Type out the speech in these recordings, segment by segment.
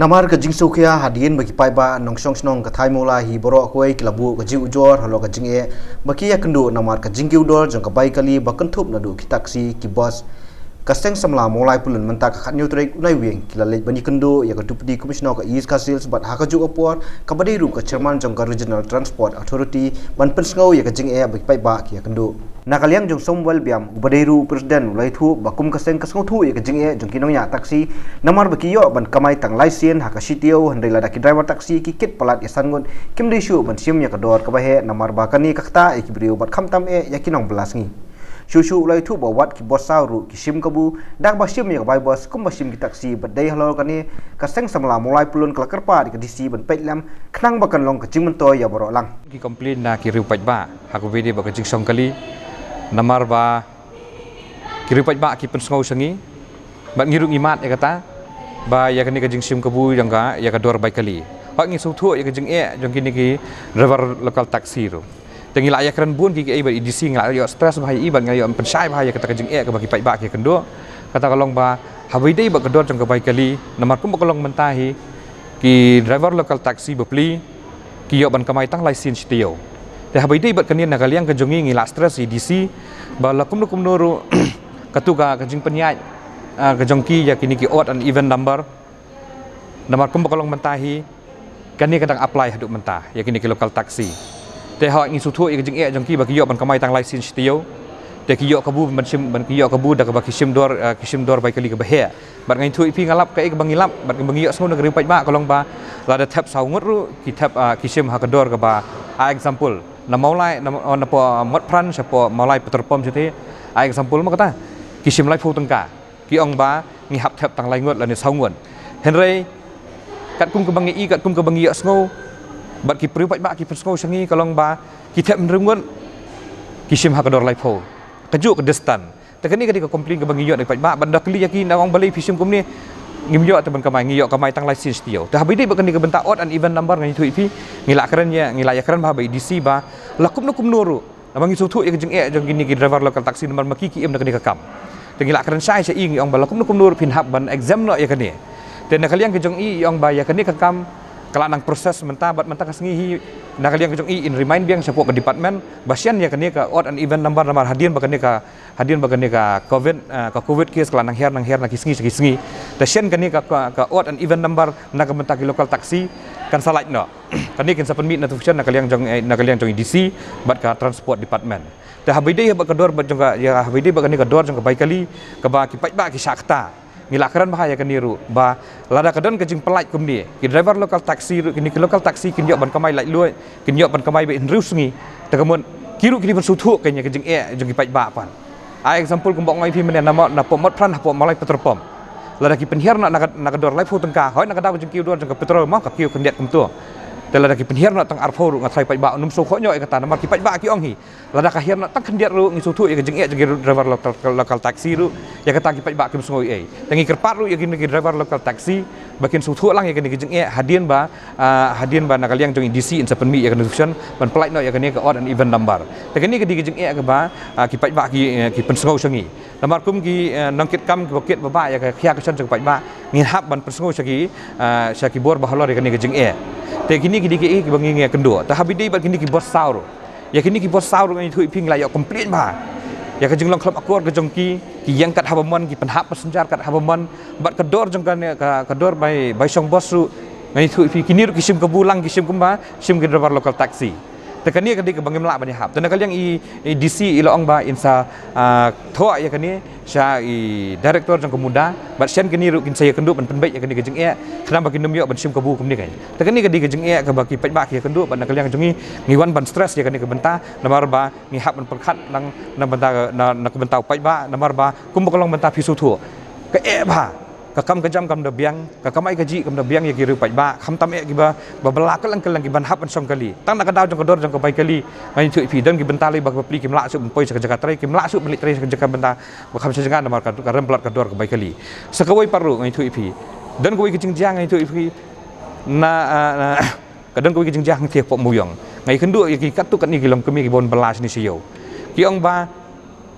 Namar ka jing sukia hadien bagi paiba nong snong ka thai mola hi borok koi kilabu ka ji ujor halo ka jing e baki ya kendo namar ka jing udor jong ka bai kali bakan thup na du ki taksi ki bus kaseng samla molai pulun menta ka khatnyu trek unai wing kilale bani kendo ya ka deputy commissioner ka east castles but ha ka ju opor ka badai ru ka chairman jong ka regional transport authority ban pensngau ya ka jing e bagi paiba ki ya kendo nakaliang jong somwal biam ubadairu presiden ulai thu bakum kaseng kasngau thu ya ka jing e jong kinong ya taksi namar baki yo ban kamai tang license haka CTO handai lada ki driver taksi ki kit palat ya sangun kim de shu ban sim ya ka dor ka bahe namar bakani ka khta e ki brio bat khamtam e ya kinong belas ngi shu ulai thu bawat ki bos sauru ki sim kabu dak ba sim ya ka bai bos kum ba sim ki taksi badai halo kani kaseng samla mulai pulun kala kerpa di ka disi ban pet lam khnang bakan long ka jing mentoy ya boro lang ki complain na ki riu paj ba haku vidi ba ka jing song kali namar ba kiri paj ba ki pensngau sangi bat ngiru ngimat ya kata ba ya kani ka jing sim kabu yang ka ya ka dor bai kali hak ngi su thu ya ka jing e jong kini ki driver local taxi ro tengi la ya kran bun ki ai ba idc ngala yo stress ba i ban ngayo pensai ba ya kata ka jing e ka bagi paj ba ki kendo kata kalong ba habai dei ba ka dor jong ka bai kali namar kum ba kalong mentahi ki driver local taxi bepli ki yo ban kamai tang license tio te habai dei bat kanian nakaliang ka jongi ngi la stress idc ba lakum nuru katuga ka jing penyai ka jongki ya kini ki odd and even number namar kum bakolong mentahi kani kadang apply haduk mentah ya kini ki local taxi te ha ngi suthu ya jing e jongki bagi yo ban kamai tang license tio te ki yo kabu ban sim ban ki yo kabu da ka bagi sim dor bai kali ka bahe bat ngai thu ipi ngalap ka e bangilap bat bangi yo snu negeri pai ba kolong ba la da tap sau ngut ru ki tap ki sim ha ka dor ka ba example na maulai na po mot pran sa po maulai peterpom jete example ma kata kisim lai phu tangka ki ong ba ngi hap thap tang lai ngot la ni sau ngot henry kat kum ke bangi i kat kum ke bangi ya sngo bat ki priu ba ki sngo sangi kalong ba ki thap nrungot kisim ha kador lai phu kajuh ke destan takani ka di ka complain ke bangi yo ni ba banda kli yakin na ong balai fisim kum ni ngim yo teban kamai ngi yo kamai tang license tio ta habi dei ba kani ka benta odd and even number ngi thu ipi ngila keren ya ngila ya keren ba ba dc ba lakum nuru namangi su thu ya jeng e jeng gini ki driver local taxi nomor maki ki em nakani ka kam te ngila keren sai sa ing ong ba lakum nuru pin hab ban exam no ya kani te nakaliang ki jeng i ong ba ya kani ka kam kala nang proses menta bat menta kasngi hi nakaliang ki jeng i in remind biang sa po ka department basian ya kani ka odd and even number nomor hadian ba kani ka covid case kala nang her na kisngi te sien kani ka odd and even number na ka menta ki local taxi kan salaj no kani kin sapen mit na tuition nakaliang jong DC bat ka transport department te habai dei ba ka dor bat jong ka ya habai dei ba kani ka dor jong ka bai kali ka ba ki pai ba ki sakta ngilakaran bahaya kani ru ba lada kadon ka jing pelaj kum ni ki driver local taxi ru kini ki local taxi kin yo ban kamai lai luai kin yo ban kamai be inrus ngi te kamun kiru kini ban suthu kanya ka jing e jong ki pai ba pan example kum bok ngai pi men na pomot pran ha pom malai peterpom lada ki penhiar na dor lai phu tengka hoi na ka daw jeng kiu dor jeng ka petrol ma ka kiu kendiat kum tu te lada ki penhiar na tang arpho ru ngathai pai ba num so kho nyo e kata namar ki pai ba ki ong hi lada ka hiar na tang kendiat ru ngi su thu e jeng driver local taxi ru ya kata ki pai ba kim sngoi e tangi kerpat ru ya ki driver local taxi bakin su thu lang ya ki jeng e hadien ba nakaliang jong DC in sapen mi ya kan ban pelai no ya kan ka odd and even number te kani ki jeng e ka ba ki pai ba ki pensngau sangi namar kum ki nangkit kam ki boket ba ya ka khia ka chan jeng pai ba ngin hab ban pensngau sagi saki bor ba halor ya kan ki jeng e te kini ki bangi nge kendo ta habi dei bat kini ki bos saur ya kini ki bos saur ngai thui ping la yo complete ba ya ka jeng long klop akor ka jong ki yang kat habamon ki penhap passenger kat habamon bat ka dor jong kan ka dor bai song bos ru ngai thui pi kini ru kisim ka bulang kisim kumba sim ki driver local taxi te kani ka di ka bangi mla bani hab te nakaliang i DC ilo ong ba insa thoa ya kani sha i director jong kemuda bat sian kini ru kin saya kendu ban penbai ya kani ka jeng e khram ba kin num yo ban sim ka bu kum ni kai te kani ka di ka jeng e ka ba ki pai ba ki kendu ban nakaliang jongi ngiwan ban stress ya kani ka benta namar ba ngi hab ban perkhat nang na benta na ka benta pai ba namar ba kum ba kolong benta pisu thu ka e ba ka kam ka jam kam da biang ka kamai ka ji kam da biang ya ki ru pai ba kham tam e ki ba bela kelang ki ban hab ban song kali tang na ka daw jong ka dor jong ka bai kali ngai thu pi dan ki benta le ba ka pli ki mla su poi sa ka jaga trai ki mla su beli trai sa ka jaga benta ba kham sa jangan namar ka rem plat ka dor ka bai kali sakawai paru ngai thu pi dan ko ki jing jang ngai thu pi na kadang ko ki jing jang tie pok muyong ngai kendu ya ki kat tu kat ni ki lom kemi ki bon belas ni siyo ki ong ba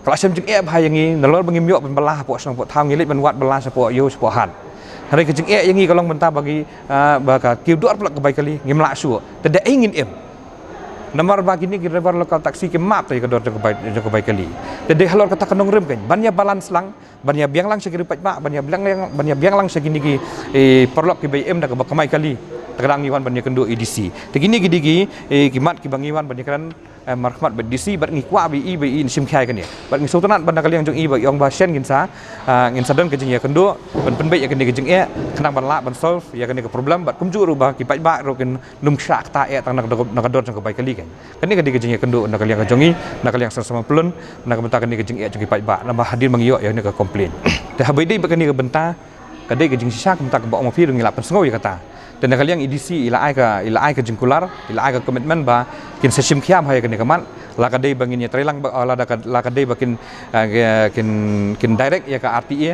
kalau sem jeng e ba yang ni nalor bangim yo ben belah po sang po thang ngilit ben wat belah sa po yo sa po han hari ke jing yang ngi kalong benta bagi baka kiu duar pula kebai kali ngimla su tede ingin nomor bagi ni driver lokal taksi ke map tadi kedor kebai kali tede halor kata kanong rem kan banyak balance lang banyak biang lang sekiri pajba banyak biang lang segini ki perlok ke BM dak kamai kali terkadang iwan banyak kendo EDC tegini gidigi kimat ki bangiwan banyak kan marhamat berdisi bar ngikwa bi sim khai kan ya bar ngisultanat banda kali yang jong ba yong ba shen ngin sa don ke jing ya kendo ban penbe ya kene ke jing kenang ban la ban solve ya kene ke problem bar kumju ru ba ki pajba ru ken num syak ta tang nak dor jong ke bai kali kan kene ke jing ya kendo nak kali yang jongi nak kali yang sama pelun nak benta kene ke jing jong ki pajba nambah hadir mangio ya ne ke komplain dah habai dei ba kene ke benta kadai ke jing syak benta ke ba mafi ru ngilap sengau ya kata dan kali yang EDC ila ai ke jengkular ila ai ke komitmen ba kin sesim kiam hai kene kaman la kadai bangin ya trelang la kadai bakin kin direct ya ke RTA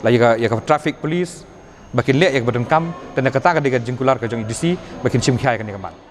la ya ke traffic police bakin le ya ke badan kam dan kata kadai ke jengkular ke jong EDC bakin sim kiai kene kaman